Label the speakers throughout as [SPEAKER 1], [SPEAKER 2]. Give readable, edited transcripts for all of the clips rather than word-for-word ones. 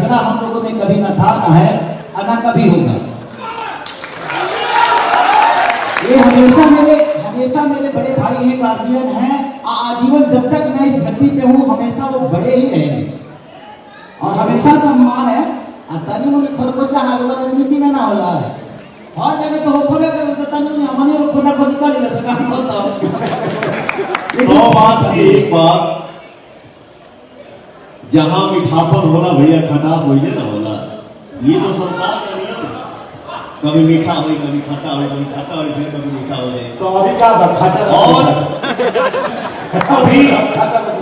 [SPEAKER 1] झगड़ा हम लोगों में कभी न था, न है और न कभी होगा। ये हमेशा मेरे बड़े भाई हैं, गार्जियन हैं, आजीवन जब तक मैं इस धरती पे हूँ हमेशा वो बड़े ही रहेंगे और हमेशा सम्मान है। तनी मुझे खरकोचा हालवा राजनीति में ना होला है, हर जगह तो होखबे करे तो तनी मुझे हमने वो खुदा खुदी कर ले सका होता।
[SPEAKER 2] सौ बात की एक बात, जहां मीठापन होला भैया खटास होइए ना होला। ये तो संसार का नियम है, कभी मीठा हो कभी खट्टा हो, कभी खट्टा हो फिर कभी मीठा हो जाए।
[SPEAKER 1] तो अभी क्या खट्टा
[SPEAKER 2] और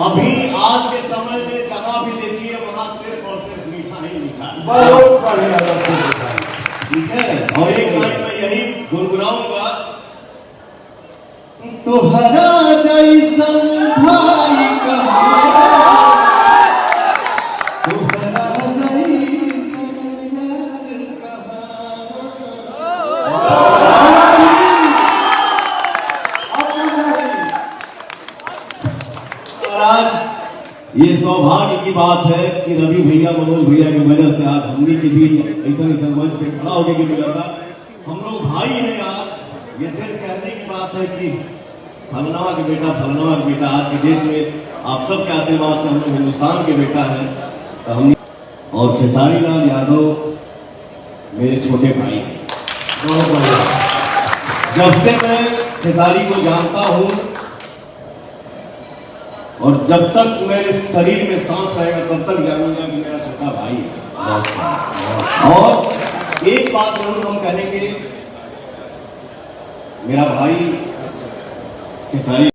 [SPEAKER 2] अभी आज के समय में जहां भी देखिए वहां सिर्फ और सिर्फ मीठा ही मीठा।
[SPEAKER 1] बहुत बढ़िया,
[SPEAKER 2] ठीक है। और एक लाइन में यही गुनगुनाऊंगा, तुहरा जैसन भाई ये सौभाग्य की बात है कि रवि भैया, मनोज भैया की वजह से आज हमने के बीच ऐसा मंच पे खड़ा होने के मिला था। हम लोग भाई हैं यार। ये सिर्फ कहने की बात है कि फलनावा के बेटा आज के डेट में आप सबके आशीर्वाद से हम लोग हिंदुस्तान के बेटा हैं। तो हम और खेसारी लाल यादव मेरे छोटे भाई हैं। बहुत बढ़िया। जब से मैं खेसारी को जानता हूँ और जब तक मेरे शरीर में सांस रहेगा तब तक जानूंगा कि मेरा छोटा भाई है। और एक बात जरूर हम कहेंगे, मेरा भाई खेसारी